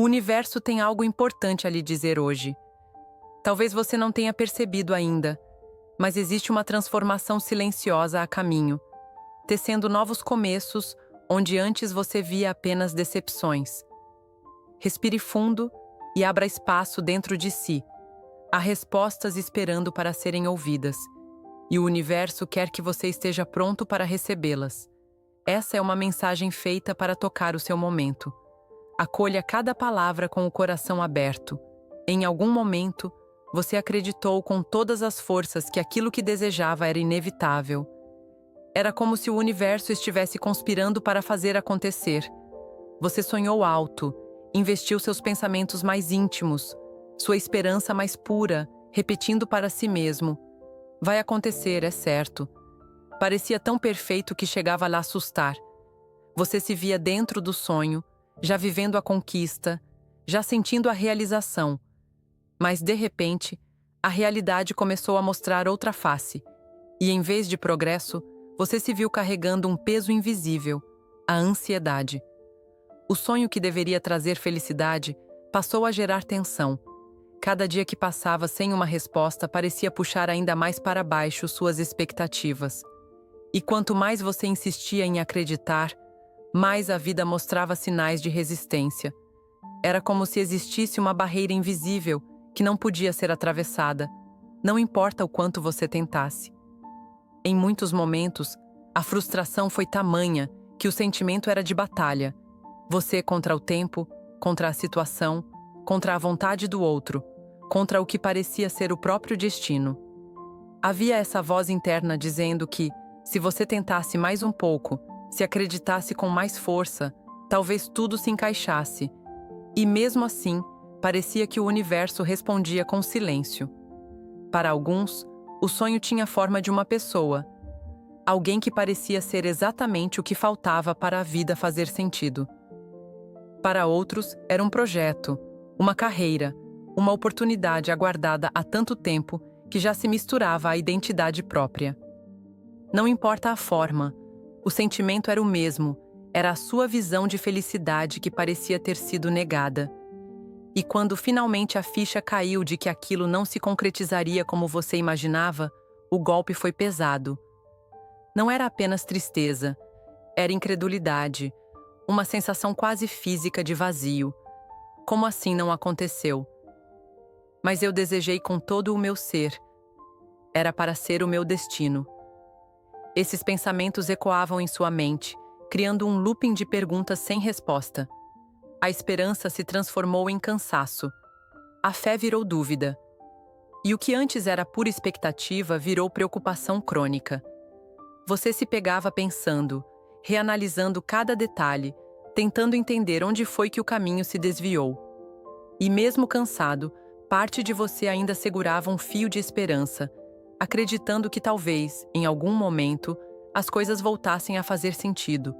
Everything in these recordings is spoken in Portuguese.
universo tem algo importante a lhe dizer hoje. Talvez você não tenha percebido ainda, mas existe uma transformação silenciosa a caminho, tecendo novos começos onde antes você via apenas decepções. Respire fundo e abra espaço dentro de si. Há respostas esperando para serem ouvidas, e o universo quer que você esteja pronto para recebê-las. Essa é uma mensagem feita para tocar o seu momento. Acolha cada palavra com o coração aberto. Em algum momento, você acreditou com todas as forças que aquilo que desejava era inevitável. Era como se o universo estivesse conspirando para fazer acontecer. Você sonhou alto, investiu seus pensamentos mais íntimos, sua esperança mais pura, repetindo para si mesmo: vai acontecer, é certo. Parecia tão perfeito que chegava a lhe assustar. Você se via dentro do sonho, já vivendo a conquista, já sentindo a realização. Mas, de repente, a realidade começou a mostrar outra face. E, em vez de progresso, você se viu carregando um peso invisível, a ansiedade. O sonho que deveria trazer felicidade passou a gerar tensão. Cada dia que passava sem uma resposta parecia puxar ainda mais para baixo suas expectativas. E quanto mais você insistia em acreditar, mais a vida mostrava sinais de resistência. Era como se existisse uma barreira invisível que não podia ser atravessada, não importa o quanto você tentasse. Em muitos momentos, a frustração foi tamanha que o sentimento era de batalha. Você contra o tempo, contra a situação, contra a vontade do outro, contra o que parecia ser o próprio destino. Havia essa voz interna dizendo que, se você tentasse mais um pouco, se acreditasse com mais força, talvez tudo se encaixasse. E mesmo assim, parecia que o universo respondia com silêncio. Para alguns, o sonho tinha a forma de uma pessoa, alguém que parecia ser exatamente o que faltava para a vida fazer sentido. Para outros, era um projeto, uma carreira, uma oportunidade aguardada há tanto tempo que já se misturava à identidade própria. Não importa a forma, o sentimento era o mesmo, era a sua visão de felicidade que parecia ter sido negada. E quando finalmente a ficha caiu de que aquilo não se concretizaria como você imaginava, o golpe foi pesado. Não era apenas tristeza, era incredulidade, uma sensação quase física de vazio. Como assim não aconteceu? Mas eu desejei com todo o meu ser. Era para ser o meu destino. Esses pensamentos ecoavam em sua mente, criando um looping de perguntas sem resposta. A esperança se transformou em cansaço. A fé virou dúvida. E o que antes era pura expectativa virou preocupação crônica. Você se pegava pensando, reanalisando cada detalhe, tentando entender onde foi que o caminho se desviou. E mesmo cansado, parte de você ainda segurava um fio de esperança, acreditando que talvez, em algum momento, as coisas voltassem a fazer sentido.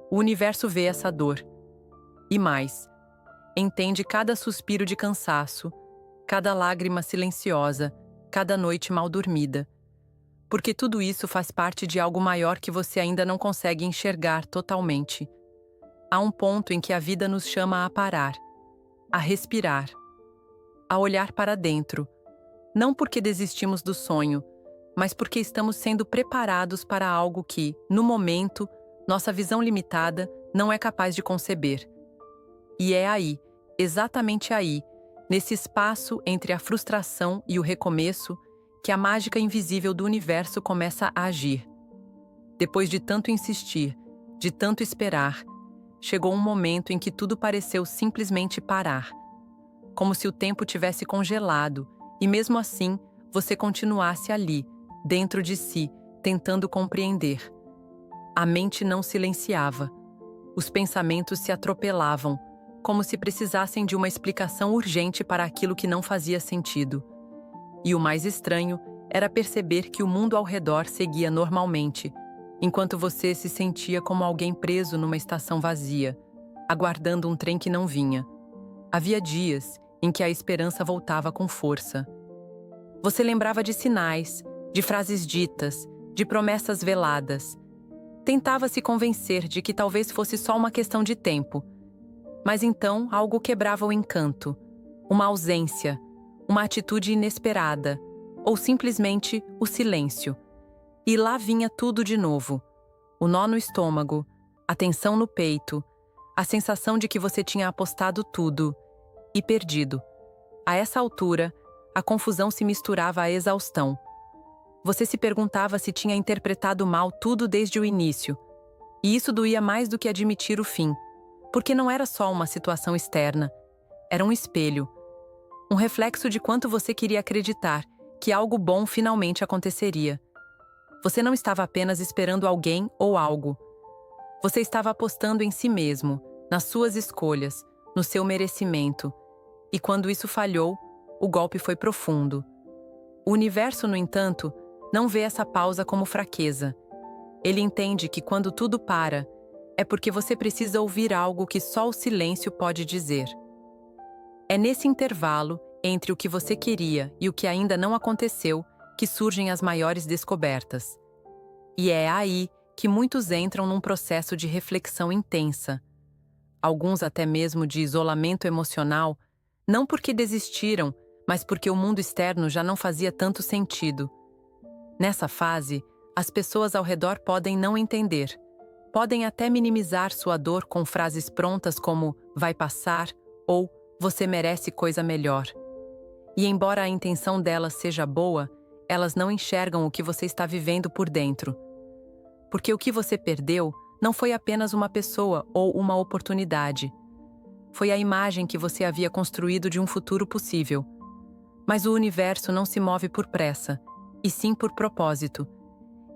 O universo vê essa dor. E mais, entende cada suspiro de cansaço, cada lágrima silenciosa, cada noite mal dormida. Porque tudo isso faz parte de algo maior que você ainda não consegue enxergar totalmente. Há um ponto em que a vida nos chama a parar, a respirar, a olhar para dentro, não porque desistimos do sonho, mas porque estamos sendo preparados para algo que, no momento, nossa visão limitada não é capaz de conceber. E é aí, exatamente aí, nesse espaço entre a frustração e o recomeço, que a mágica invisível do universo começa a agir. Depois de tanto insistir, de tanto esperar, chegou um momento em que tudo pareceu simplesmente parar, como se o tempo tivesse congelado, e mesmo assim, você continuasse ali, dentro de si, tentando compreender. A mente não silenciava. Os pensamentos se atropelavam, como se precisassem de uma explicação urgente para aquilo que não fazia sentido. E o mais estranho era perceber que o mundo ao redor seguia normalmente, enquanto você se sentia como alguém preso numa estação vazia, aguardando um trem que não vinha. Havia dias em que a esperança voltava com força. Você lembrava de sinais, de frases ditas, de promessas veladas. Tentava se convencer de que talvez fosse só uma questão de tempo. Mas então algo quebrava o encanto. Uma ausência, uma atitude inesperada, ou simplesmente o silêncio. E lá vinha tudo de novo. O nó no estômago, a tensão no peito, a sensação de que você tinha apostado tudo e perdido. A essa altura, a confusão se misturava à exaustão. Você se perguntava se tinha interpretado mal tudo desde o início. E isso doía mais do que admitir o fim, porque não era só uma situação externa, era um espelho. Um reflexo de quanto você queria acreditar que algo bom finalmente aconteceria. Você não estava apenas esperando alguém ou algo. Você estava apostando em si mesmo, nas suas escolhas, no seu merecimento. E quando isso falhou, o golpe foi profundo. O universo, no entanto, não vê essa pausa como fraqueza. Ele entende que quando tudo para, é porque você precisa ouvir algo que só o silêncio pode dizer. É nesse intervalo, entre o que você queria e o que ainda não aconteceu, que surgem as maiores descobertas. E é aí que muitos entram num processo de reflexão intensa. Alguns até mesmo de isolamento emocional, não porque desistiram, mas porque o mundo externo já não fazia tanto sentido. Nessa fase, as pessoas ao redor podem não entender. Podem até minimizar sua dor com frases prontas como "vai passar" ou "você merece coisa melhor". E embora a intenção delas seja boa, elas não enxergam o que você está vivendo por dentro. Porque o que você perdeu não foi apenas uma pessoa ou uma oportunidade. Foi a imagem que você havia construído de um futuro possível. Mas o universo não se move por pressa, e sim por propósito.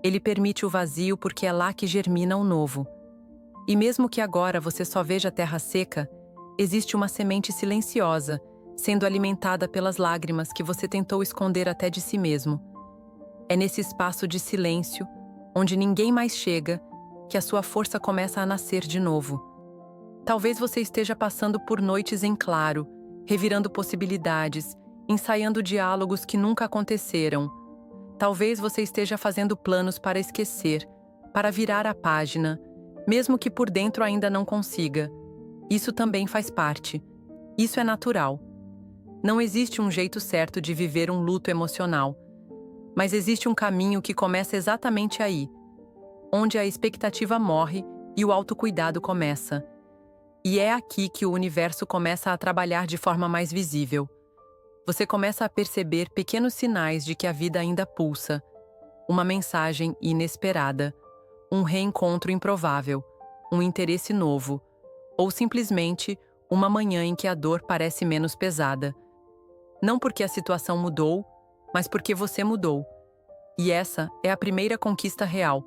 Ele permite o vazio porque é lá que germina o novo. E mesmo que agora você só veja a terra seca, existe uma semente silenciosa, sendo alimentada pelas lágrimas que você tentou esconder até de si mesmo. É nesse espaço de silêncio, onde ninguém mais chega, que a sua força começa a nascer de novo. Talvez você esteja passando por noites em claro, revirando possibilidades, ensaiando diálogos que nunca aconteceram. Talvez você esteja fazendo planos para esquecer, para virar a página, mesmo que por dentro ainda não consiga. Isso também faz parte. Isso é natural. Não existe um jeito certo de viver um luto emocional, mas existe um caminho que começa exatamente aí, onde a expectativa morre e o autocuidado começa. E é aqui que o universo começa a trabalhar de forma mais visível. Você começa a perceber pequenos sinais de que a vida ainda pulsa, uma mensagem inesperada, um reencontro improvável, um interesse novo, ou simplesmente uma manhã em que a dor parece menos pesada. Não porque a situação mudou, mas porque você mudou. E essa é a primeira conquista real,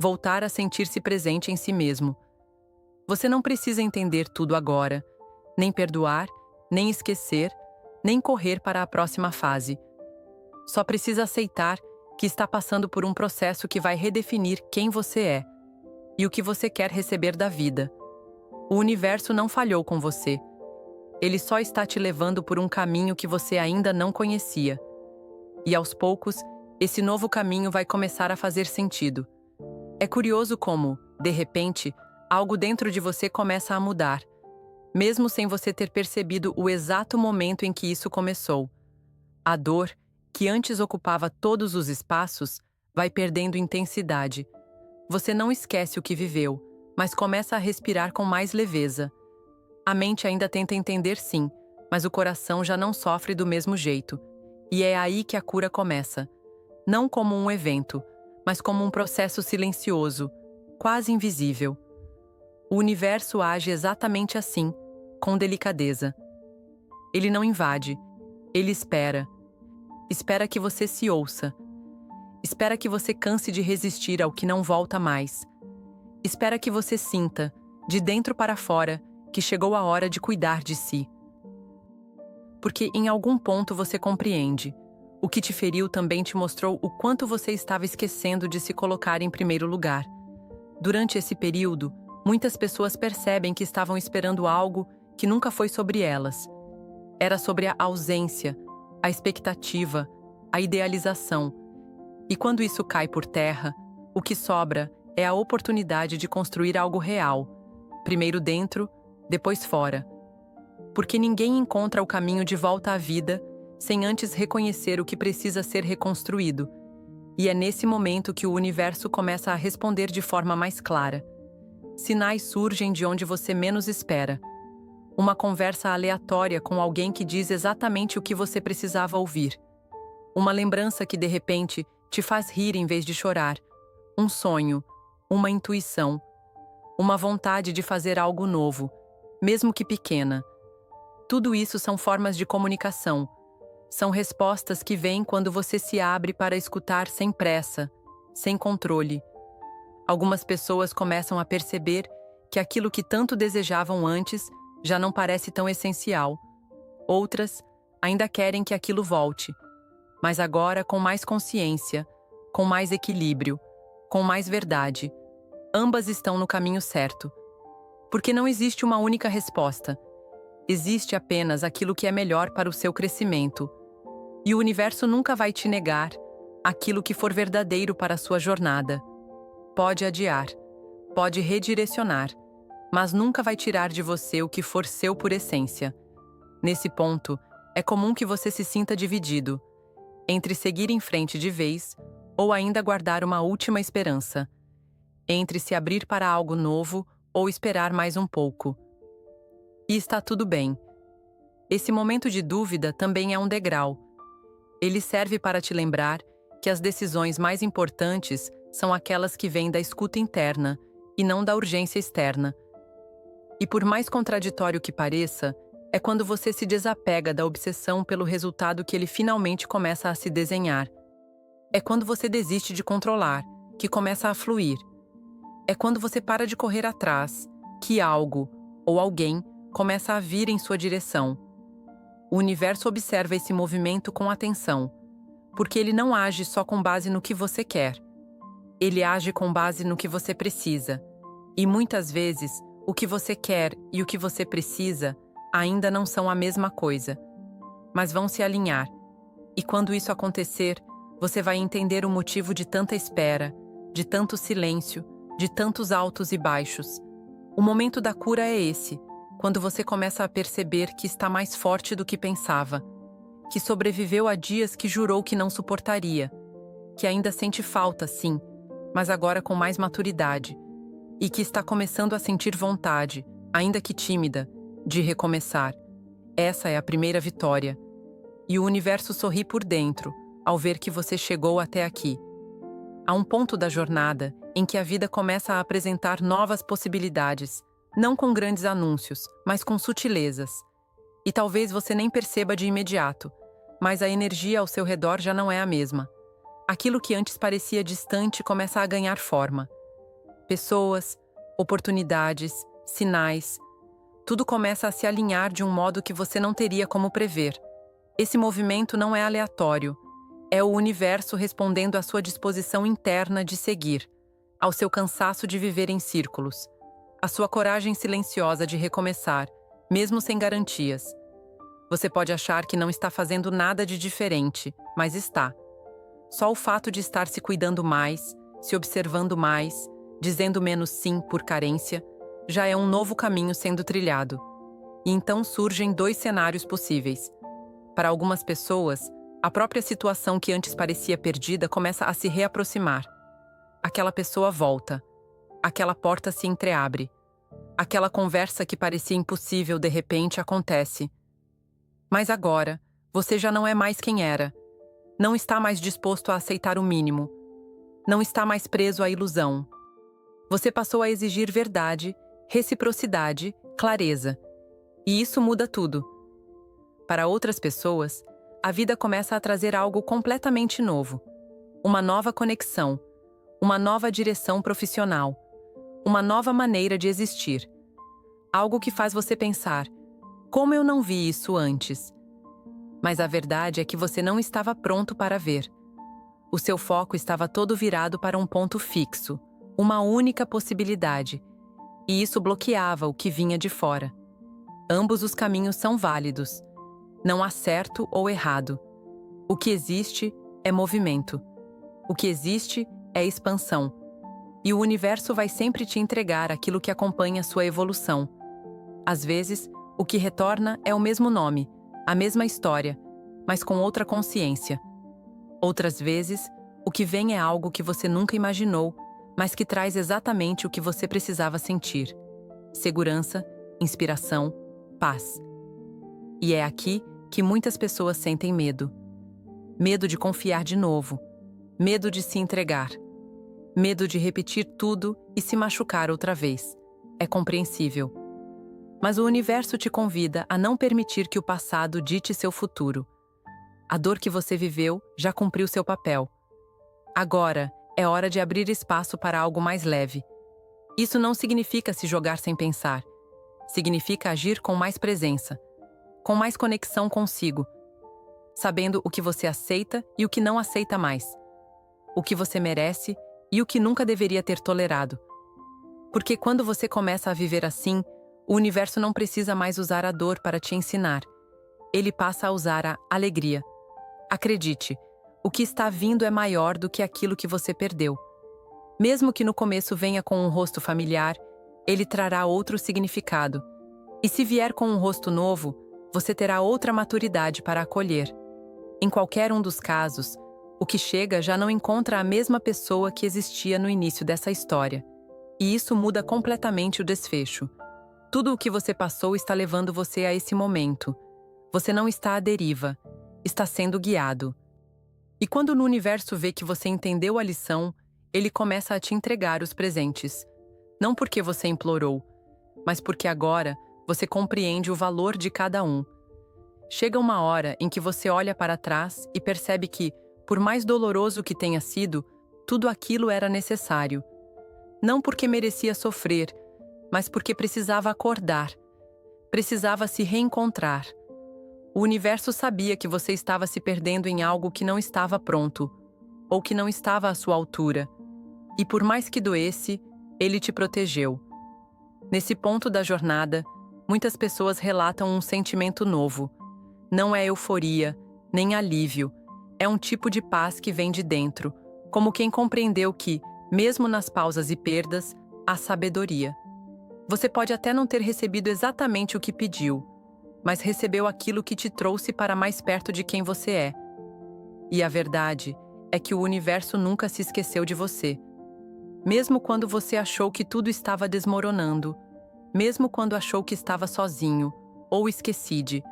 voltar a sentir-se presente em si mesmo. Você não precisa entender tudo agora, nem perdoar, nem esquecer, nem correr para a próxima fase. Só precisa aceitar que está passando por um processo que vai redefinir quem você é e o que você quer receber da vida. O universo não falhou com você. Ele só está te levando por um caminho que você ainda não conhecia. E aos poucos, esse novo caminho vai começar a fazer sentido. É curioso como, de repente, algo dentro de você começa a mudar, mesmo sem você ter percebido o exato momento em que isso começou. A dor, que antes ocupava todos os espaços, vai perdendo intensidade. Você não esquece o que viveu, mas começa a respirar com mais leveza. A mente ainda tenta entender sim, mas o coração já não sofre do mesmo jeito. E é aí que a cura começa. Não como um evento, mas como um processo silencioso, quase invisível. O universo age exatamente assim, com delicadeza. Ele não invade, ele espera. Espera que você se ouça. Espera que você canse de resistir ao que não volta mais. Espera que você sinta, de dentro para fora, que chegou a hora de cuidar de si. Porque em algum ponto você compreende. O que te feriu também te mostrou o quanto você estava esquecendo de se colocar em primeiro lugar. Durante esse período, muitas pessoas percebem que estavam esperando algo que nunca foi sobre elas. Era sobre a ausência, a expectativa, a idealização. E quando isso cai por terra, o que sobra é a oportunidade de construir algo real, primeiro dentro, depois fora. Porque ninguém encontra o caminho de volta à vida sem antes reconhecer o que precisa ser reconstruído. E é nesse momento que o universo começa a responder de forma mais clara. Sinais surgem de onde você menos espera. Uma conversa aleatória com alguém que diz exatamente o que você precisava ouvir. Uma lembrança que, de repente, te faz rir em vez de chorar. Um sonho, uma intuição, uma vontade de fazer algo novo, mesmo que pequena. Tudo isso são formas de comunicação. São respostas que vêm quando você se abre para escutar sem pressa, sem controle. Algumas pessoas começam a perceber que aquilo que tanto desejavam antes já não parece tão essencial. Outras ainda querem que aquilo volte, mas agora com mais consciência, com mais equilíbrio, com mais verdade. Ambas estão no caminho certo. Porque não existe uma única resposta. Existe apenas aquilo que é melhor para o seu crescimento. E o universo nunca vai te negar aquilo que for verdadeiro para a sua jornada. Pode adiar, pode redirecionar, mas nunca vai tirar de você o que for seu por essência. Nesse ponto, é comum que você se sinta dividido entre seguir em frente de vez ou ainda guardar uma última esperança, entre se abrir para algo novo ou esperar mais um pouco. E está tudo bem. Esse momento de dúvida também é um degrau. Ele serve para te lembrar que as decisões mais importantes são aquelas que vêm da escuta interna e não da urgência externa. E por mais contraditório que pareça, é quando você se desapega da obsessão pelo resultado que ele finalmente começa a se desenhar. É quando você desiste de controlar, que começa a fluir. É quando você para de correr atrás, que algo ou alguém começa a vir em sua direção. O universo observa esse movimento com atenção, porque ele não age só com base no que você quer. Ele age com base no que você precisa. E muitas vezes, o que você quer e o que você precisa ainda não são a mesma coisa, mas vão se alinhar. E quando isso acontecer, você vai entender o motivo de tanta espera, de tanto silêncio, de tantos altos e baixos. O momento da cura é esse, quando você começa a perceber que está mais forte do que pensava, que sobreviveu a dias que jurou que não suportaria, que ainda sente falta, sim, mas agora com mais maturidade, e que está começando a sentir vontade, ainda que tímida, de recomeçar. Essa é a primeira vitória. E o universo sorri por dentro, ao ver que você chegou até aqui. Há um ponto da jornada em que a vida começa a apresentar novas possibilidades, não com grandes anúncios, mas com sutilezas. E talvez você nem perceba de imediato, mas a energia ao seu redor já não é a mesma. Aquilo que antes parecia distante começa a ganhar forma. Pessoas, oportunidades, sinais, tudo começa a se alinhar de um modo que você não teria como prever. Esse movimento não é aleatório. É o universo respondendo à sua disposição interna de seguir, ao seu cansaço de viver em círculos, à sua coragem silenciosa de recomeçar, mesmo sem garantias. Você pode achar que não está fazendo nada de diferente, mas está. Só o fato de estar se cuidando mais, se observando mais, dizendo menos sim por carência, já é um novo caminho sendo trilhado. E então surgem dois cenários possíveis. Para algumas pessoas, a própria situação que antes parecia perdida começa a se reaproximar. Aquela pessoa volta. Aquela porta se entreabre. Aquela conversa que parecia impossível de repente acontece. Mas agora, você já não é mais quem era. Não está mais disposto a aceitar o mínimo. Não está mais preso à ilusão. Você passou a exigir verdade, reciprocidade, clareza. E isso muda tudo. Para outras pessoas, a vida começa a trazer algo completamente novo. Uma nova conexão, uma nova direção profissional, uma nova maneira de existir. Algo que faz você pensar, como eu não vi isso antes? Mas a verdade é que você não estava pronto para ver. O seu foco estava todo virado para um ponto fixo, uma única possibilidade, e isso bloqueava o que vinha de fora. Ambos os caminhos são válidos. Não há certo ou errado. O que existe é movimento. O que existe é expansão. E o universo vai sempre te entregar aquilo que acompanha sua evolução. Às vezes, o que retorna é o mesmo nome, a mesma história, mas com outra consciência. Outras vezes, o que vem é algo que você nunca imaginou, mas que traz exatamente o que você precisava sentir: segurança, inspiração, paz. E é aqui que muitas pessoas sentem medo. Medo de confiar de novo, medo de se entregar, medo de repetir tudo e se machucar outra vez. É compreensível. Mas o universo te convida a não permitir que o passado dite seu futuro. A dor que você viveu já cumpriu seu papel. Agora é hora de abrir espaço para algo mais leve. Isso não significa se jogar sem pensar. Significa agir com mais presença, com mais conexão consigo, sabendo o que você aceita e o que não aceita mais, o que você merece e o que nunca deveria ter tolerado. Porque quando você começa a viver assim, o universo não precisa mais usar a dor para te ensinar. Ele passa a usar a alegria. Acredite, o que está vindo é maior do que aquilo que você perdeu. Mesmo que no começo venha com um rosto familiar, ele trará outro significado. E se vier com um rosto novo, você terá outra maturidade para acolher. Em qualquer um dos casos, o que chega já não encontra a mesma pessoa que existia no início dessa história. E isso muda completamente o desfecho. Tudo o que você passou está levando você a esse momento. Você não está à deriva, está sendo guiado. E quando no universo vê que você entendeu a lição, ele começa a te entregar os presentes. Não porque você implorou, mas porque agora você compreende o valor de cada um. Chega uma hora em que você olha para trás e percebe que, por mais doloroso que tenha sido, tudo aquilo era necessário. Não porque merecia sofrer, mas porque precisava acordar. Precisava se reencontrar. O universo sabia que você estava se perdendo em algo que não estava pronto, ou que não estava à sua altura. E por mais que doesse, ele te protegeu. Nesse ponto da jornada, muitas pessoas relatam um sentimento novo. Não é euforia, nem alívio. É um tipo de paz que vem de dentro, como quem compreendeu que, mesmo nas pausas e perdas, há sabedoria. Você pode até não ter recebido exatamente o que pediu, mas recebeu aquilo que te trouxe para mais perto de quem você é. E a verdade é que o universo nunca se esqueceu de você. Mesmo quando você achou que tudo estava desmoronando, mesmo quando achou que estava sozinho, ou esquecido,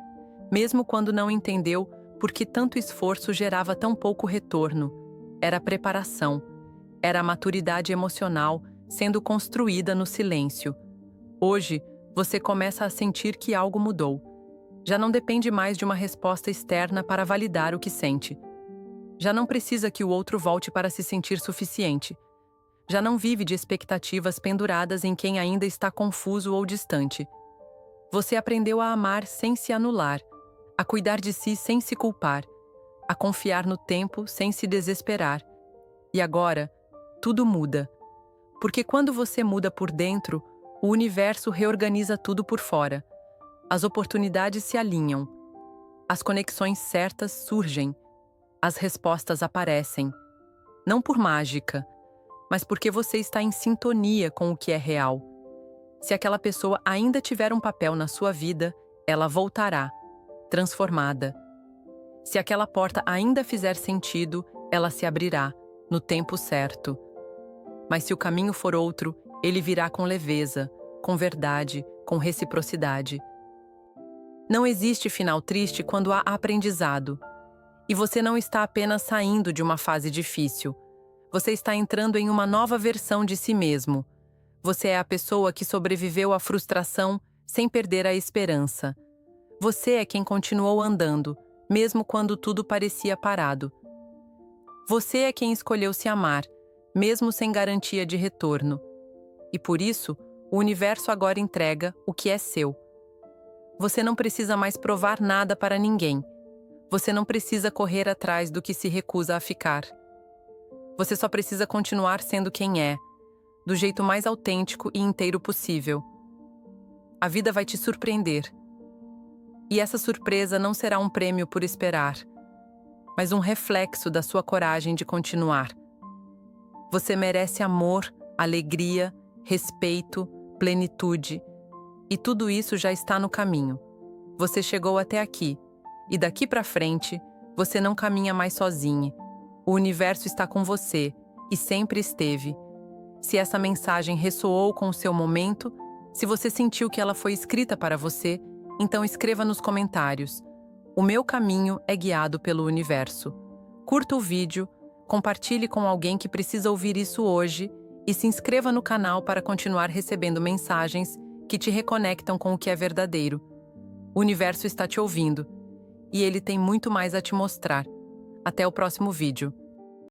mesmo quando não entendeu por que tanto esforço gerava tão pouco retorno, era preparação, era a maturidade emocional sendo construída no silêncio. Hoje, você começa a sentir que algo mudou. Já não depende mais de uma resposta externa para validar o que sente. Já não precisa que o outro volte para se sentir suficiente. Já não vive de expectativas penduradas em quem ainda está confuso ou distante. Você aprendeu a amar sem se anular, a cuidar de si sem se culpar, a confiar no tempo sem se desesperar. E agora, tudo muda. Porque quando você muda por dentro, o universo reorganiza tudo por fora. As oportunidades se alinham. As conexões certas surgem. As respostas aparecem. Não por mágica, mas porque você está em sintonia com o que é real. Se aquela pessoa ainda tiver um papel na sua vida, ela voltará, transformada. Se aquela porta ainda fizer sentido, ela se abrirá, no tempo certo. Mas se o caminho for outro, ele virá com leveza, com verdade, com reciprocidade. Não existe final triste quando há aprendizado. E você não está apenas saindo de uma fase difícil. Você está entrando em uma nova versão de si mesmo. Você é a pessoa que sobreviveu à frustração sem perder a esperança. Você é quem continuou andando, mesmo quando tudo parecia parado. Você é quem escolheu se amar, mesmo sem garantia de retorno. E por isso, o universo agora entrega o que é seu. Você não precisa mais provar nada para ninguém. Você não precisa correr atrás do que se recusa a ficar. Você só precisa continuar sendo quem é, do jeito mais autêntico e inteiro possível. A vida vai te surpreender. E essa surpresa não será um prêmio por esperar, mas um reflexo da sua coragem de continuar. Você merece amor, alegria, respeito, plenitude. E tudo isso já está no caminho. Você chegou até aqui. E daqui para frente, você não caminha mais sozinho. O universo está com você e sempre esteve. Se essa mensagem ressoou com o seu momento, se você sentiu que ela foi escrita para você, então escreva nos comentários: o meu caminho é guiado pelo universo. Curta o vídeo, compartilhe com alguém que precisa ouvir isso hoje e se inscreva no canal para continuar recebendo mensagens que te reconectam com o que é verdadeiro. O universo está te ouvindo e ele tem muito mais a te mostrar. Até o próximo vídeo.